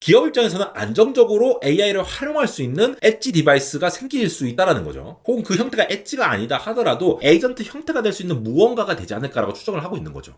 기업 입장에서는 안정적으로 AI를 활용할 수 있는 엣지 디바이스가 생길 수 있다라는 거죠. 혹은 그 형태가 엣지가 아니다 하더라도 에이전트 형태가 될 수 있는 무언가가 되지 않을까라고 추정을 하고 있는 거죠.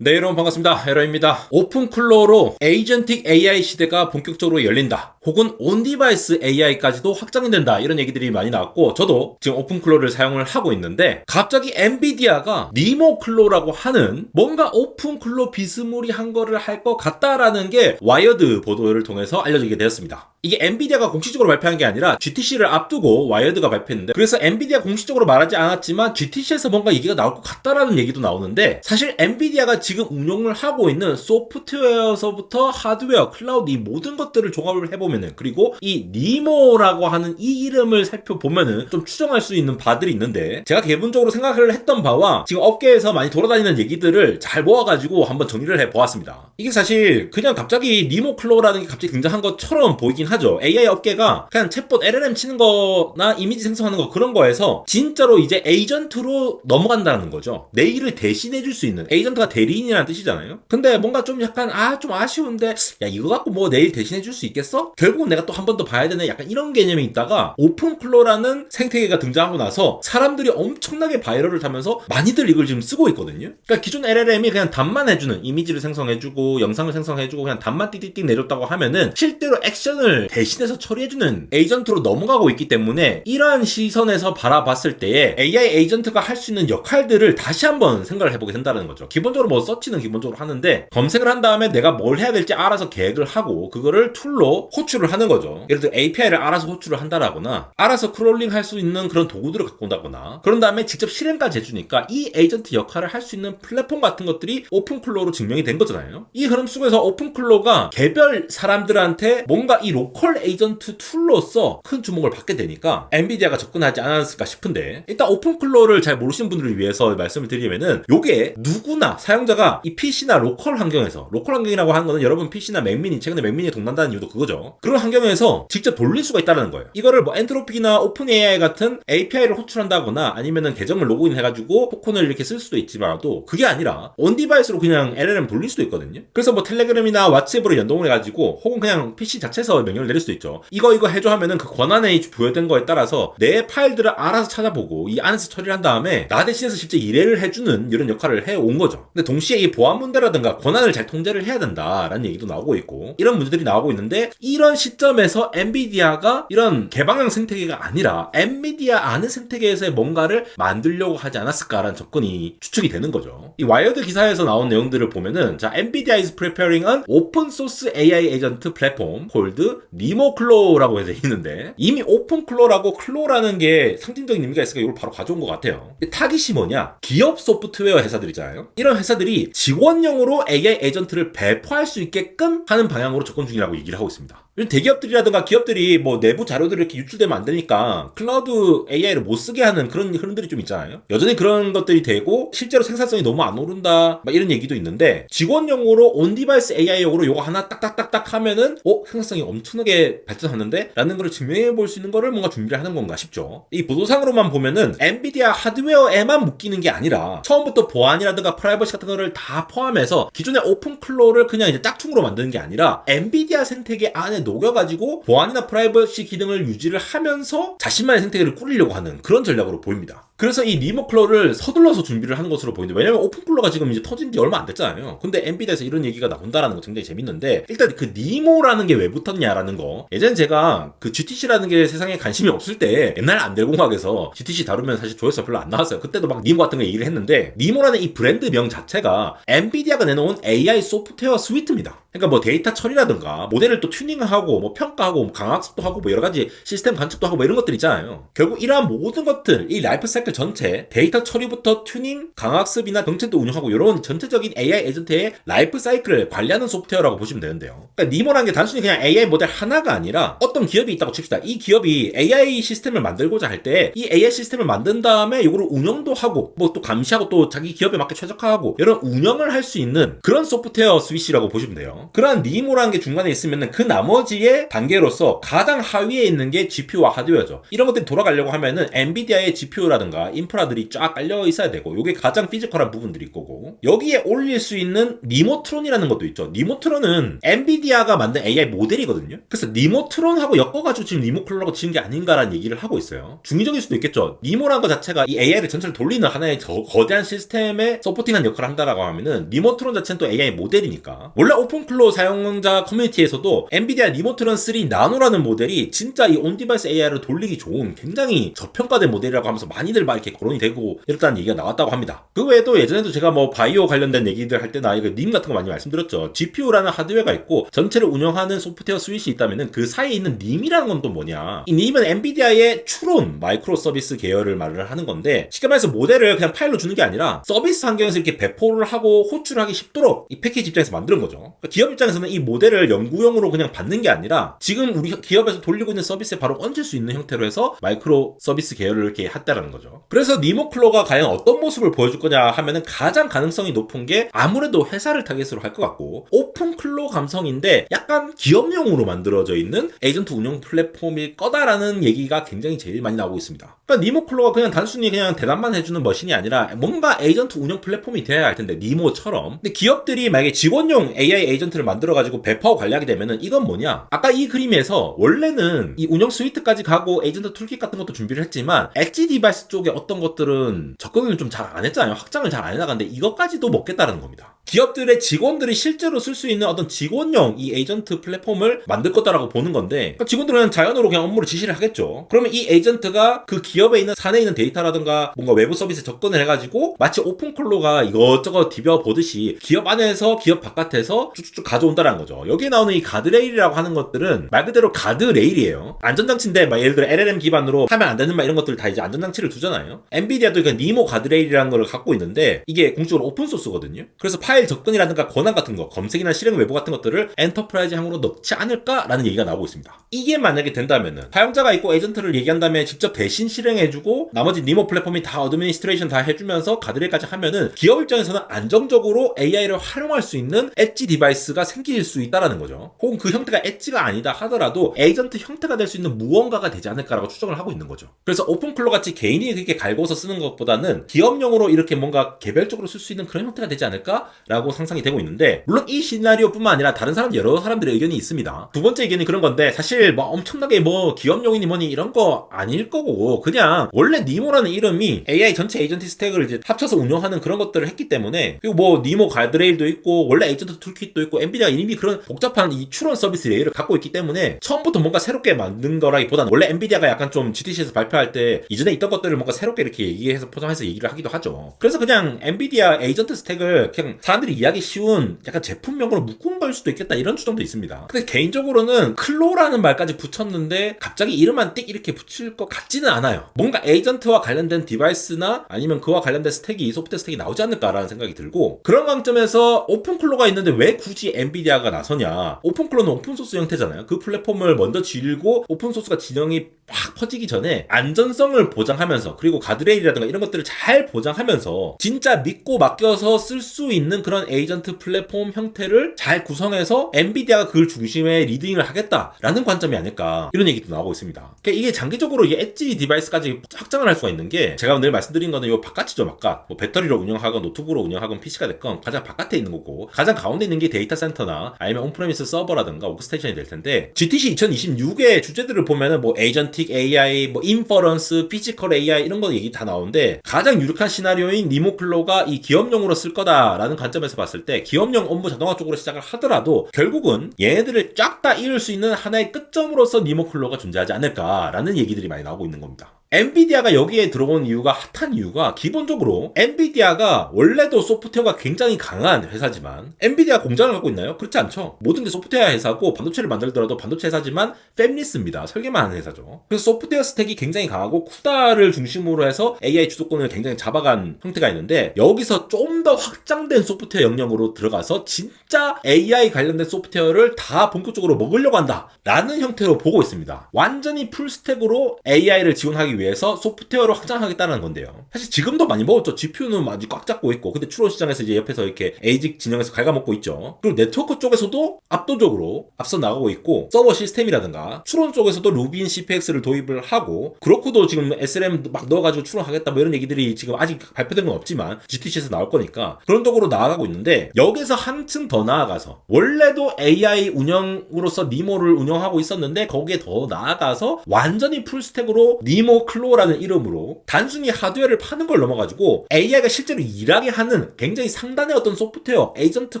네, 여러분 반갑습니다. 에러입니다. 오픈쿨러로 에이전틱 AI 시대가 본격적으로 열린다. 혹은 온디바이스 AI까지도 확장이 된다. 이런 얘기들이 많이 나왔고 저도 지금 오픈쿨러를 사용을 하고 있는데 갑자기 엔비디아가 니모쿨러라고 하는 뭔가 오픈쿨러 비스무리한 거를 할 것 같다라는 게 와이어드 보도를 통해서 알려지게 되었습니다. 이게 엔비디아가 공식적으로 발표한 게 아니라 GTC를 앞두고 와이어드가 발표했는데 그래서 엔비디아 공식적으로 말하지 않았지만 GTC에서 뭔가 얘기가 나올 것 같다라는 얘기도 나오는데 사실 엔비디아가 지금 운용을 하고 있는 소프트웨어서부터 하드웨어, 클라우드 이 모든 것들을 종합을 해보면은 그리고 이 니모라고 하는 이 이름을 살펴보면은 좀 추정할 수 있는 바들이 있는데 제가 기본적으로 생각을 했던 바와 지금 업계에서 많이 돌아다니는 얘기들을 잘 모아가지고 한번 정리를 해보았습니다. 이게 사실 그냥 갑자기 니모클로라는 게 갑자기 등장한 것처럼 보이긴 하죠. AI 업계가 그냥 챗봇 LLM 치는 거나 이미지 생성하는 거 그런 거에서 진짜로 이제 에이전트로 넘어간다는 거죠. 내 일을 대신해줄 수 있는 에이전트가 대리인이라는 뜻이잖아요. 근데 뭔가 좀 약간 좀 아쉬운데 야 이거 갖고 뭐 내 일 대신해줄 수 있겠어? 결국은 내가 또 한 번 더 봐야 되네 약간 이런 개념이 있다가 오픈쿨러라는 생태계가 등장하고 나서 사람들이 엄청나게 바이럴을 타면서 많이들 이걸 지금 쓰고 있거든요. 그러니까 기존 LLM이 그냥 답만 해주는 이미지를 생성해주고 영상을 생성해주고 그냥 답만 띠띠띠 내줬다고 하면은 실제로 액션을 대신해서 처리해주는 에이전트로 넘어가고 있기 때문에 이러한 시선에서 바라봤을 때에 AI 에이전트가 할 수 있는 역할들을 다시 한번 생각을 해보게 된다는 거죠. 기본적으로 뭐 서치는 기본적으로 하는데 검색을 한 다음에 내가 뭘 해야 될지 알아서 계획을 하고 그거를 툴로 호출을 하는 거죠. 예를 들어 API를 알아서 호출을 한다라거나 알아서 크롤링 할 수 있는 그런 도구들을 갖고 온다거나 그런 다음에 직접 실행까지 해주니까 이 에이전트 역할을 할 수 있는 플랫폼 같은 것들이 오픈쿨러로 증명이 된 거잖아요. 이 흐름 속에서 오픈쿨러가 개별 사람들한테 뭔가 이 로컬 에이전트 툴로서 큰 주목을 받게 되니까 엔비디아가 접근하지 않았을까 싶은데 일단 오픈쿨러를 잘 모르시는 분들을 위해서 말씀을 드리면은 요게 누구나 사용자가 이 PC나 로컬 환경에서 로컬 환경이라고 하는 거는 여러분 PC나 맥미니 최근에 맥미니에 동난다는 이유도 그거죠. 그런 환경에서 직접 돌릴 수가 있다는 거예요. 이거를 뭐 엔트로피나 오픈 AI 같은 API를 호출한다거나 아니면은 계정을 로그인 해가지고 토큰을 이렇게 쓸 수도 있지만도 그게 아니라 온 디바이스로 그냥 LLM 돌릴 수도 있거든요. 그래서 뭐 텔레그램이나 왓츠앱으로 연동을 해가지고 혹은 그냥 PC 자체에서 명령을 내릴 수도 있죠. 이거 해줘 하면은 그 권한에 부여된 거에 따라서 내 파일들을 알아서 찾아보고 이 안에서 처리를 한 다음에 나 대신해서 실제 일을 해주는 이런 역할을 해온 거죠. 근데 동시에 이 보안 문제라든가 권한을 잘 통제를 해야 된다라는 얘기도 나오고 있고 이런 문제들이 나오고 있는데 이런 시점에서 엔비디아가 이런 개방형 생태계가 아니라 엔비디아 안의 생태계에서의 뭔가를 만들려고 하지 않았을까라는 접근이 추측이 되는 거죠. 이 와이어드 기사에서 나온 내용들을 보면은 자 엔비디아 is preparing an open source AI agent platform called 니모클로라고 해서 있는데 이미 오픈클로라고 클로라는 게 상징적인 의미가 있으니까 이걸 바로 가져온 것 같아요. 타깃이 뭐냐? 기업 소프트웨어 회사들이잖아요. 이런 회사들이 직원용으로 AI 에이전트를 배포할 수 있게끔 하는 방향으로 접근 중이라고 얘기를 하고 있습니다. 대기업들이라든가 기업들이 뭐 내부 자료들이 이렇게 유출되면 안 되니까 클라우드 AI를 못 쓰게 하는 그런 흐름들이 좀 있잖아요. 여전히 그런 것들이 되고 실제로 생산성이 너무 안 오른다 막 이런 얘기도 있는데 직원용으로 온디바이스 AI용으로 요거 하나 딱딱딱딱 하면은 생산성이 엄청나게 발전하는데? 라는 걸 증명해 볼 수 있는 거를 뭔가 준비를 하는 건가 싶죠. 이 보도상으로만 보면은 엔비디아 하드웨어에만 묶이는 게 아니라 처음부터 보안이라든가 프라이버시 같은 거를 다 포함해서 기존의 오픈클로를 그냥 이제 짝퉁으로 만드는 게 아니라 엔비디아 생태계 안에 녹여가지고 보안이나 프라이버시 기능을 유지를 하면서 자신만의 생태계를 꾸리려고 하는 그런 전략으로 보입니다. 그래서 이 니모클러를 서둘러서 준비를 하는 것으로 보이는데 왜냐면 오픈클러가 지금 이제 터진 지 얼마 안 됐잖아요. 근데 엔비디아에서 이런 얘기가 나온다라는 거 굉장히 재밌는데 일단 그 니모라는 게 왜 붙었냐라는 거 예전에 제가 그 GTC라는 게 세상에 관심이 없을 때 옛날 안델공학에서 GTC 다루면 사실 조회수가 별로 안 나왔어요. 그때도 막 니모 같은 거 얘기를 했는데 니모라는 이 브랜드명 자체가 엔비디아가 내놓은 AI 소프트웨어 스위트입니다. 그러니까 뭐 데이터 처리라든가 모델을 또 튜닝하고 뭐 평가하고 뭐 강학습도 하고 뭐 여러 가지 시스템 관측도 하고 뭐 이런 것들 있잖아요. 결국 이러한 모든 것들 이 라이프 사이클 전체 데이터 처리부터 튜닝, 강학습이나 정책도 운영하고 이런 전체적인 AI 에이전트의 라이프 사이클을 관리하는 소프트웨어라고 보시면 되는데요. 그러니까 니모라는 게 단순히 그냥 AI 모델 하나가 아니라 어떤 기업이 있다고 칩시다. 이 기업이 AI 시스템을 만들고자 할 때 이 AI 시스템을 만든 다음에 이거를 운영도 하고 뭐 또 감시하고 또 자기 기업에 맞게 최적화하고 이런 운영을 할 수 있는 그런 소프트웨어 스위치라고 보시면 돼요. 그러한 니모라는 게 중간에 있으면은 그 나머지의 단계로서 가장 하위에 있는 게 GPU와 하드웨어죠. 이런 것들이 돌아가려고 하면은 엔비디아의 GPU라든가 시스템이라든가 인프라들이 쫙 깔려 있어야 되고 요게 가장 피지컬한 부분들일 거고 여기에 올릴 수 있는 니모트론이라는 것도 있죠. 니모트론은 엔비디아가 만든 AI 모델이거든요. 그래서 니모트론하고 엮어가지고 지금 니모클로라고 지은 게 아닌가라는 얘기를 하고 있어요. 중의적일 수도 있겠죠. 니모라는 것 자체가 이 AI를 전체를 돌리는 하나의 거대한 시스템에 서포팅한 역할을 한다라고 하면은 니모트론 자체는 또 AI 모델이니까 원래 오픈클로우 사용자 커뮤니티에서도 엔비디아 니모트론 3 나노라는 모델이 진짜 이 온디바이스 AI를 돌리기 좋은 굉장히 저평가된 모델이라고 하면서 많이들 막 이렇게 거론이 되고 이렇다는 얘기가 나왔다고 합니다. 그 외에도 예전에도 제가 뭐 바이오 관련된 얘기들 할 때나 이거 님 같은 거 많이 말씀드렸죠. GPU라는 하드웨어가 있고 전체를 운영하는 소프트웨어 스윗이 있다면은 그 사이에 있는 님이라는 건 또 뭐냐? 이 님은 엔비디아의 추론 마이크로 서비스 계열을 말을 하는 건데 쉽게 말해서 모델을 그냥 파일로 주는 게 아니라 서비스 환경에서 이렇게 배포를 하고 호출하기 쉽도록 이 패키지 입장에서 만드는 거죠. 그러니까 기업 입장에서는 이 모델을 연구용으로 그냥 받는 게 아니라 지금 우리 기업에서 돌리고 있는 서비스에 바로 얹을 수 있는 형태로 해서 마이크로 서비스 계열을 이렇게 했다라는 거죠. 그래서 니모클로가 과연 어떤 모습을 보여줄 거냐 하면은 가장 가능성이 높은 게 아무래도 회사를 타겟으로 할 것 같고 오픈클로 감성인데 약간 기업용으로 만들어져 있는 에이전트 운영 플랫폼일 거다라는 얘기가 굉장히 제일 많이 나오고 있습니다. 그러니까 니모클로가 그냥 단순히 그냥 대답만 해주는 머신이 아니라 뭔가 에이전트 운영 플랫폼이 돼야 할 텐데 니모처럼. 근데 기업들이 만약에 직원용 AI 에이전트를 만들어가지고 배포하고 관리하게 되면은 이건 뭐냐? 아까 이 그림에서 원래는 이 운영 스위트까지 가고 에이전트 툴킷 같은 것도 준비를 했지만 엣지 디바이스 쪽에 어떤 것들은 접근을 좀 잘 안 했잖아요. 확장을 잘 안 해나갔는데 이것까지도 먹겠다는 겁니다. 기업들의 직원들이 실제로 쓸 수 있는 어떤 직원용 이 에이전트 플랫폼을 만들 거다라고 보는 건데 그러니까 직원들은 자연으로 그냥 업무를 지시를 하겠죠. 그러면 이 에이전트가 그 기업에 있는 사내에 있는 데이터라든가 뭔가 외부 서비스에 접근을 해가지고 마치 오픈클로가 이것저것 디벼 보듯이 기업 안에서 기업 바깥에서 쭉쭉쭉 가져온다라는 거죠. 여기에 나오는 이 가드레일이라고 하는 것들은 말 그대로 가드레일이에요. 안전장치인데 막 예를 들어 LLM 기반으로 하면 안 되는 막 이런 것들 다 이제 안전장치를 두잖아요. 엔비디아도 그 니모 가드레일이라는 걸 갖고 있는데 이게 공식적으로 오픈소스거든요. 그래서 파일 접근이라든가 권한 같은 거 검색이나 실행 외부 같은 것들을 엔터프라이즈형으로 넣지 않을까라는 얘기가 나오고 있습니다. 이게 만약에 된다면은 사용자가 있고 에이전트를 얘기한 다음에 직접 대신 실행해주고 나머지 니모 플랫폼이 다 어드미니스트레이션 다 해주면서 가드레일까지 하면은 기업 입장에서는 안정적으로 AI를 활용할 수 있는 엣지 디바이스가 생길 수 있다라는 거죠. 혹은 그 형태가 엣지가 아니다 하더라도 에이전트 형태가 될 수 있는 무언가가 되지 않을까라고 추정을 하고 있는 거죠. 그래서 오픈클로 같이 개인이 그렇게 갈고서 쓰는 것보다는 기업용으로 이렇게 뭔가 개별적으로 쓸 수 있는 그런 형태가 되지 않을까라고 상상이 되고 있는데 물론 이 시나리오뿐만 아니라 다른 사람 여러 사람들의 의견이 있습니다. 두 번째 의견이 그런 건데 사실 뭐 엄청나게 뭐 기업용이니 뭐니 이런 거 아닐 거고 그냥 원래 니모라는 이름이 AI 전체 에이전트 스택을 이제 합쳐서 운영하는 그런 것들을 했기 때문에 그리고 뭐 니모 가드레일도 있고 원래 에이전트 툴킷도 있고 엔비디아가 이미 그런 복잡한 이 추론 서비스 레이를 갖고 있기 때문에 처음부터 뭔가 새롭게 만든 거라기보다는 원래 엔비디아가 약간 좀 GTC에서 발표할 때 이전에 있던 것들을 뭔가 새롭게 이렇게 얘기해서 포장해서 얘기를 하기도 하죠. 그래서 그냥 엔비디아 에이전트 스택을 그냥 사람들이 이해하기 쉬운 약간 제품명으로 묶은 걸 수도 있겠다 이런 추정도 있습니다. 근데 개인적으로는 클로라는 말까지 붙였는데 갑자기 이름만 띡 이렇게 붙일 것 같지는 않아요. 뭔가 에이전트와 관련된 디바이스나 아니면 그와 관련된 스택이 소프트웨어 스택이 나오지 않을까라는 생각이 들고 그런 관점에서 오픈클로가 있는데 왜 굳이 엔비디아가 나서냐. 오픈클로는 오픈소스 형태잖아요. 그 플랫폼을 먼저 지르고 오픈소스가 진영이 막 퍼지기 전에 안전성을 보장하면서 그리고 가드레일이라든가 이런 것들을 잘 보장하면서 진짜 믿고 맡겨서 쓸 수 있는 그런 에이전트 플랫폼 형태를 잘 구성해서 엔비디아가 그걸 중심에 리딩을 하겠다라는 관점이 아닐까 이런 얘기도 나오고 있습니다. 그러니까 이게 장기적으로 이게 엣지 디바이스까지 확장을 할 수가 있는 게 제가 늘 말씀드린 거는 요 바깥이죠. 바깥 뭐 배터리로 운영하건 노트북으로 운영하건 PC가 됐건 가장 바깥에 있는 거고 가장 가운데 있는 게 데이터 센터나 아니면 온프레미스 서버라든가 워크스테이션이 될 텐데 GTC 2026의 주제들을 보면은 뭐 에이전틱 AI, 뭐 인퍼런스, 피지컬 AI 이런 거 얘기 다 나오는데 가장 유력한 시나리오인 니모클로가 이 기업용으로 쓸 거다라는 관점에서 봤을 때 기업용 업무 자동화 쪽으로 시작을 하더라도 결국은 얘네들을 쫙 다 이룰 수 있는 하나의 끝점으로서 니모클로가 존재하지 않을까라는 얘기들이 많이 나오고 있는 겁니다. 엔비디아가 여기에 들어온 이유가 핫한 이유가 기본적으로 엔비디아가 원래도 소프트웨어가 굉장히 강한 회사지만 엔비디아 공장을 갖고 있나요? 그렇지 않죠. 모든 게 소프트웨어 회사고 반도체를 만들더라도 반도체 회사지만 팹리스입니다. 설계만 하는 회사죠. 그래서 소프트웨어 스택이 굉장히 강하고 쿠다를 중심으로 해서 AI 주도권을 굉장히 잡아간 형태가 있는데 여기서 좀 더 확장된 소프트웨어 영역으로 들어가서 진짜 AI 관련된 소프트웨어를 다 본격적으로 먹으려고 한다 라는 형태로 보고 있습니다. 완전히 풀스택으로 AI를 지원하기 하기 위해서 소프트웨어로 확장하겠다는 건데요. 사실 지금도 많이 먹었죠. GPU는 아직 꽉 잡고 있고, 근데 추론 시장에서 이제 옆에서 이렇게 ASIC 진영에서 갉아먹고 있죠. 그리고 네트워크 쪽에서도 압도적으로 앞서 나가고 있고, 서버 시스템이라든가 추론 쪽에서도 루빈 CPX를 도입을 하고, 그렇고도 지금 SRAM 막 넣어가지고 추론하겠다 뭐 이런 얘기들이 지금 아직 발표된 건 없지만 GTC에서 나올 거니까 그런 쪽으로 나아가고 있는데, 여기서 한층 더 나아가서 원래도 AI 운영으로서 니모를 운영하고 있었는데 거기에 더 나아가서 완전히 풀스택으로 니모 클로라는 이름으로 단순히 하드웨어를 파는 걸 넘어가지고 AI가 실제로 일하게 하는 굉장히 상단의 어떤 소프트웨어, 에이전트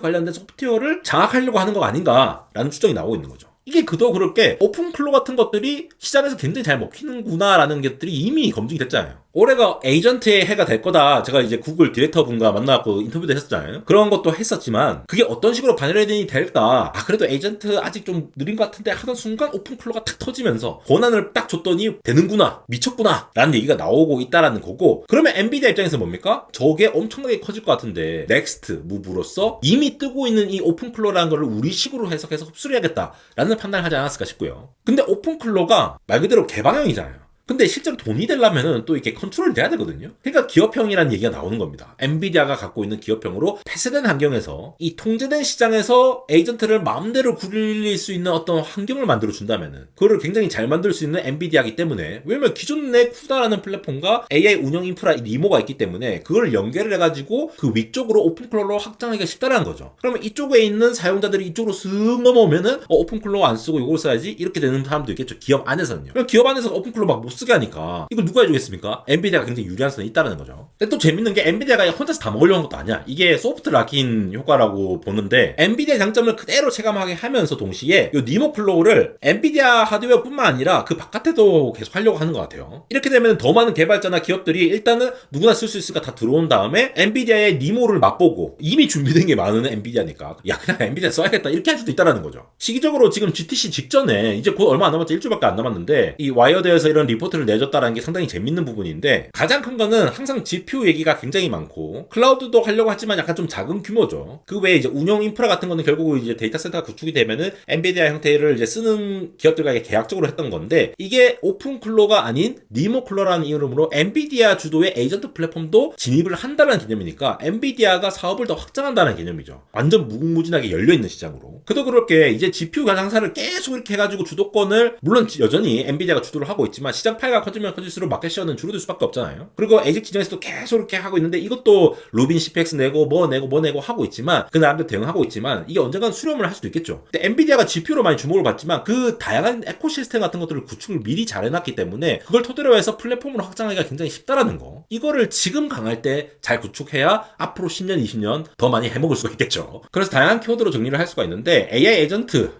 관련된 소프트웨어를 장악하려고 하는 거 아닌가라는 추정이 나오고 있는 거죠. 이게 그도 그럴 게 오픈클로 같은 것들이 시장에서 굉장히 잘 먹히는구나라는 것들이 이미 검증이 됐잖아요. 올해가 에이전트의 해가 될 거다. 제가 이제 구글 디렉터 분과 만나고 인터뷰도 했었잖아요. 그런 것도 했었지만 그게 어떤 식으로 반영이 될까? 그래도 에이전트 아직 좀 느린 것 같은데 하던 순간 오픈클로가 탁 터지면서 권한을 딱 줬더니 되는구나, 미쳤구나 라는 얘기가 나오고 있다라는 거고, 그러면 엔비디아 입장에서 뭡니까? 저게 엄청나게 커질 것 같은데 넥스트 무브로서 이미 뜨고 있는 이 오픈클로라는 걸 우리식으로 해석해서 흡수를 해야겠다라는 판단을 하지 않았을까 싶고요. 근데 오픈클로가 말 그대로 개방형이잖아요. 근데 실제로 돈이 되려면은 또 이렇게 컨트롤이 돼야 되거든요. 그러니까 기업형이라는 얘기가 나오는 겁니다. 엔비디아가 갖고 있는 기업형으로 폐쇄된 환경에서 이 통제된 시장에서 에이전트를 마음대로 굴릴 수 있는 어떤 환경을 만들어 준다면은 그거를 굉장히 잘 만들 수 있는 엔비디아이기 때문에, 왜냐면 기존의 쿠다라는 플랫폼과 AI 운영 인프라 니모가 있기 때문에 그걸 연결을 해가지고 그 위쪽으로 오픈클로로 확장하기가 쉽다라는 거죠. 그러면 이쪽에 있는 사용자들이 이쪽으로 쓱 넘어오면은 오픈클로 안 쓰고 이걸 써야지 이렇게 되는 사람도 있겠죠. 기업 안에서는요. 그럼 기업 안에서 오픈클로 막 못 쓰게 하니까 이걸 누가 해주겠습니까? 엔비디아가 굉장히 유리한 선이 있다는 거죠. 근데 또 재밌는 게 엔비디아가 혼자서 다 먹으려는 것도 아니야. 이게 소프트 락인 효과라고 보는데, 엔비디아 장점을 그대로 체감하게 하면서 동시에 이 니모 클로우를 엔비디아 하드웨어 뿐만 아니라 그 바깥에도 계속 하려고 하는 것 같아요. 이렇게 되면 더 많은 개발자나 기업들이 일단은 누구나 쓸 수 있으니까 다 들어온 다음에 엔비디아의 니모를 맛보고, 이미 준비된 게 많은 엔비디아니까 야 그냥 엔비디아 써야겠다 이렇게 할 수도 있다는 거죠. 시기적으로 지금 GTC 직전에 이제 곧 얼마 안 남았죠. 일주일밖에 안 남았는데 이 와이어드에서 이런 리포트를 내줬다라는 게 상당히 재밌는 부분인데, 가장 큰 거는 항상 GPU 얘기가 굉장히 많고 클라우드도 하려고 하지만 약간 좀 작은 규모죠. 그 외에 이제 운영 인프라 같은 거는 결국 이제 데이터 센터가 구축이 되면은 엔비디아 형태를 이제 쓰는 기업들과 계약적으로 했던 건데, 이게 오픈클로가 아닌 니모클로라는 이름으로 엔비디아 주도의 에이전트 플랫폼도 진입을 한다는 개념이니까 엔비디아가 사업을 더 확장한다는 개념이죠. 완전 무궁무진하게 열려있는 시장으로. 그도 그렇게 이제 GPU 장사를 계속 이렇게 해가지고 주도권을, 물론 여전히 엔비디아가 주도를 하고 있지만 시장 파이가 커지면 커질수록 마켓시어는 줄어들 수밖에 없잖아요. 그리고 에이직 지정에서도 계속 이렇게 하고 있는데, 이것도 루빈 CPX 내고 뭐 내고 하고 있지만 그 나름대로 대응하고 있지만 이게 언젠간 수렴을 할 수도 있겠죠. 근데 엔비디아가 GPU로 많이 주목을 받지만 그 다양한 에코시스템 같은 것들을 구축을 미리 잘 해놨기 때문에 그걸 토대로 해서 플랫폼으로 확장하기가 굉장히 쉽다라는 거. 이거를 지금 강할 때 잘 구축해야 앞으로 10년, 20년 더 많이 해먹을 수가 있겠죠. 그래서 다양한 키워드로 정리를 할 수가 있는데, AI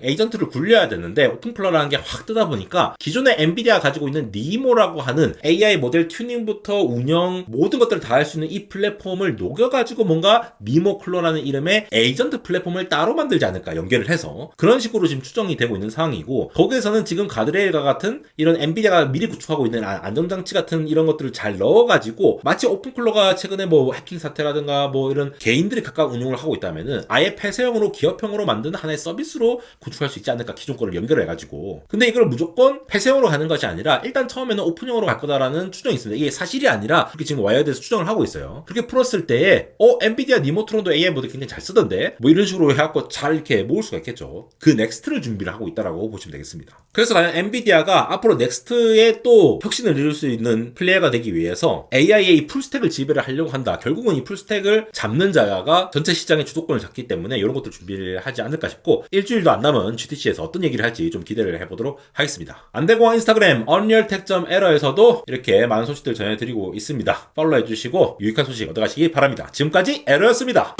에이전트를 굴려야 되는데 오픈클로라는 게 확 뜨다 보니까 기존의 엔비디아가 가지고 있는 니모라고 하는 AI 모델 튜닝부터 운영 모든 것들을 다 할 수 있는 이 플랫폼을 녹여가지고 뭔가 니모 클로라는 이름의 에이전트 플랫폼을 따로 만들지 않을까, 연결을 해서. 그런 식으로 지금 추정이 되고 있는 상황이고, 거기에서는 지금 가드레일과 같은 이런 엔비디아가 미리 구축하고 있는 안정장치 같은 이런 것들을 잘 넣어가지고, 마치 오픈클로가 최근에 뭐 해킹 사태라든가 뭐 이런 개인들이 각각 운용을 하고 있다면은 아예 폐쇄형으로 기업형으로 만든 하나의 서비스로 구축할 수 있지 않을까, 기존 거를 연결해가지고. 근데 이걸 무조건 폐쇄형으로 가는 것이 아니라 일단 처음에는 오픈형으로 갈 거다라는 추정이 있습니다. 이게 사실이 아니라 그렇게 지금 와이어드에서 추정을 하고 있어요. 그렇게 풀었을 때에 엔비디아 니모트론도 AI 모델 굉장히 잘 쓰던데 뭐 이런 식으로 해갖고 잘 이렇게 모을 수가 있겠죠. 그 넥스트를 준비를 하고 있다라고 보시면 되겠습니다. 그래서 과연 엔비디아가 앞으로 넥스트에 또 혁신을 이룰 수 있는 플레이어가 되기 위해서 AI의 풀스택을 지배를 하려고 한다. 결국은 이 풀스택을 잡는 자가 전체 시장의 주도권을 잡기 때문에 이런 것들 준비를 하지 않을까 싶고, 일주일도 안 남은 GTC에서 어떤 얘기를 할지 좀 기대를 해보도록 하겠습니다. 안대공항 인스타그램 unrealtech.error에서도 이렇게 많은 소식들 전해드리고 있습니다. 팔로우 해주시고 유익한 소식 얻어가시기 바랍니다. 지금까지 에러였습니다.